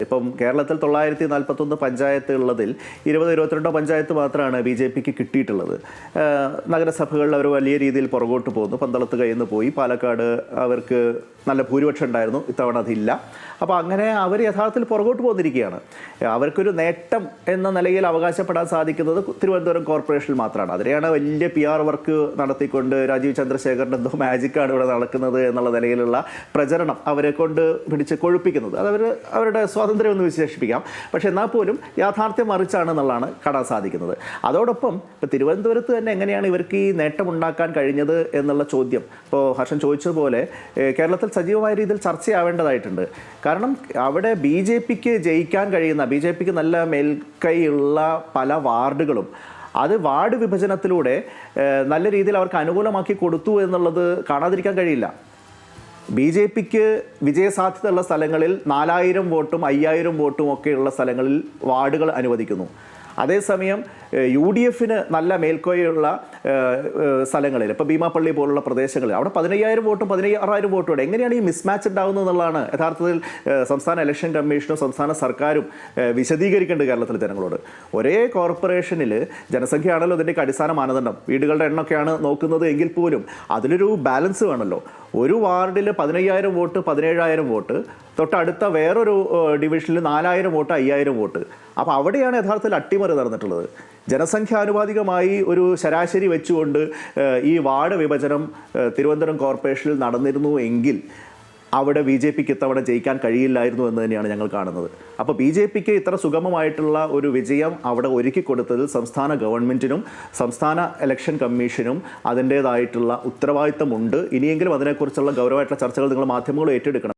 ഇപ്പം കേരളത്തിൽ 941 പഞ്ചായത്ത് ഉള്ളതിൽ 20-22 പഞ്ചായത്ത് മാത്രമാണ് ബി ജെ പിക്ക് കിട്ടിയിട്ടുള്ളത്. നഗരസഭകളിൽ അവർ വലിയ രീതിയിൽ പുറകോട്ട് പോകുന്നു. പന്തളത്ത് കയ്യിൽ പോയി. പാലക്കാട് അവർക്ക് നല്ല ഭൂരിപക്ഷം ഉണ്ടായിരുന്നു, ഇത്തവണ അതില്ല. അപ്പോൾ അങ്ങനെ അവർ യഥാർത്ഥത്തിൽ പുറകോട്ട് പോന്നിരിക്കുകയാണ്. അവർക്കൊരു നേട്ടം എന്ന നിലയിൽ അവകാശപ്പെടാൻ സാധിക്കുന്നത് തിരുവനന്തപുരം കോർപ്പറേഷനിൽ മാത്രമാണ്. അതിനെയാണ് വലിയ PR വർക്ക് നടത്തിക്കൊണ്ട് രാജീവ് ചന്ദ്രശേഖറിൻ്റെ എന്തോ മാജിക്കാണ് ഇവിടെ നടക്കുന്നത് എന്നുള്ള നിലയിലുള്ള പ്രചരണം അവരെ കൊണ്ട് പിടിച്ച് കൊഴുപ്പിക്കുന്നത്. അത് അവരുടെ സ്വാതന്ത്ര്യം എന്ന് വിശേഷിപ്പിക്കാം. പക്ഷേ എന്നാൽ പോലും യാഥാർത്ഥ്യം മറിച്ചാണെന്നുള്ളതാണ് കാണാൻ സാധിക്കുന്നത്. അതോടൊപ്പം ഇപ്പോൾ തിരുവനന്തപുരത്ത് തന്നെ എങ്ങനെയാണ് ഇവർക്ക് ഈ നേട്ടമുണ്ടാക്കാൻ കഴിഞ്ഞത് എന്നുള്ള ചോദ്യം ഇപ്പോൾ ഹർഷൻ ചോദിച്ചതുപോലെ കേരളത്തിൽ സജീവമായ രീതിയിൽ ചർച്ചയാവേണ്ടതായിട്ടുണ്ട്. കാരണം അവിടെ ബി ജെ പിക്ക് ജയിക്കാൻ കഴിയുന്ന, ബി ജെ പിക്ക് നല്ല മേൽക്കൈയുള്ള പല വാർഡുകളും അത് വാർഡ് വിഭജനത്തിലൂടെ നല്ല രീതിയിൽ അവർക്ക് അനുകൂലമാക്കി കൊടുത്തു എന്നുള്ളത് കാണാതിരിക്കാൻ കഴിയില്ല. ബി ജെ പിക്ക് വിജയസാധ്യതയുള്ള സ്ഥലങ്ങളിൽ 4000 വോട്ടും 5000 വോട്ടും ഒക്കെയുള്ള സ്ഥലങ്ങളിൽ വാർഡുകൾ അനുവദിക്കുന്നു. അതേസമയം UDF നല്ല മേൽക്കോയുള്ള സ്ഥലങ്ങളിൽ, ഇപ്പോൾ ഭീമാപ്പള്ളി പോലുള്ള പ്രദേശങ്ങളിൽ അവിടെ 15000 വോട്ടും 16000 വോട്ടും എങ്ങനെയാണ് ഈ മിസ്മാച്ച് ഉണ്ടാകുന്നത് എന്നുള്ളതാണ് യഥാർത്ഥത്തിൽ സംസ്ഥാന ഇലക്ഷൻ കമ്മീഷനും സംസ്ഥാന സർക്കാരും വിശദീകരിക്കേണ്ടത് കേരളത്തിലെ ജനങ്ങളോട്. ഒരേ കോർപ്പറേഷനിൽ ജനസംഖ്യയാണല്ലോ ഇതിൻ്റെയൊക്കെ അടിസ്ഥാന മാനദണ്ഡം. വീടുകളുടെ എണ്ണമൊക്കെയാണ് നോക്കുന്നത് എങ്കിൽ പോലും അതിലൊരു ബാലൻസ് വേണമല്ലോ. ഒരു വാർഡിൽ 15000 വോട്ട് 17000 വോട്ട്, തൊട്ടടുത്ത വേറൊരു ഡിവിഷനിൽ 4000 വോട്ട് 5000 വോട്ട്. അപ്പോൾ അവിടെയാണ് യഥാർത്ഥത്തിൽ അട്ടിമറി നടന്നിട്ടുള്ളത്. ജനസംഖ്യാനുപാതികമായി ഒരു ശരാശരി വെച്ചുകൊണ്ട് ഈ വാർഡ് വിഭജനം തിരുവനന്തപുരം കോർപ്പറേഷനിൽ നടന്നിരുന്നു എങ്കിൽ അവിടെ ബി ജെ പിക്ക് ഇത്തവണ ജയിക്കാൻ കഴിയില്ലായിരുന്നു എന്ന് തന്നെയാണ് ഞങ്ങൾ കാണുന്നത്. അപ്പോൾ ബി ജെ പിക്ക് ഇത്ര സുഗമമായിട്ടുള്ള ഒരു വിജയം അവിടെ ഒരുക്കി കൊടുത്തതിൽ സംസ്ഥാന ഗവൺമെൻറ്റിനും സംസ്ഥാന ഇലക്ഷൻ കമ്മീഷനും അതിൻ്റേതായിട്ടുള്ള ഉത്തരവാദിത്തമുണ്ട്. ഇനിയെങ്കിലും അതിനെക്കുറിച്ചുള്ള ഗൗരവമായിട്ടുള്ള ചർച്ചകൾ നിങ്ങൾ മാധ്യമങ്ങൾ ഏറ്റെടുക്കണം.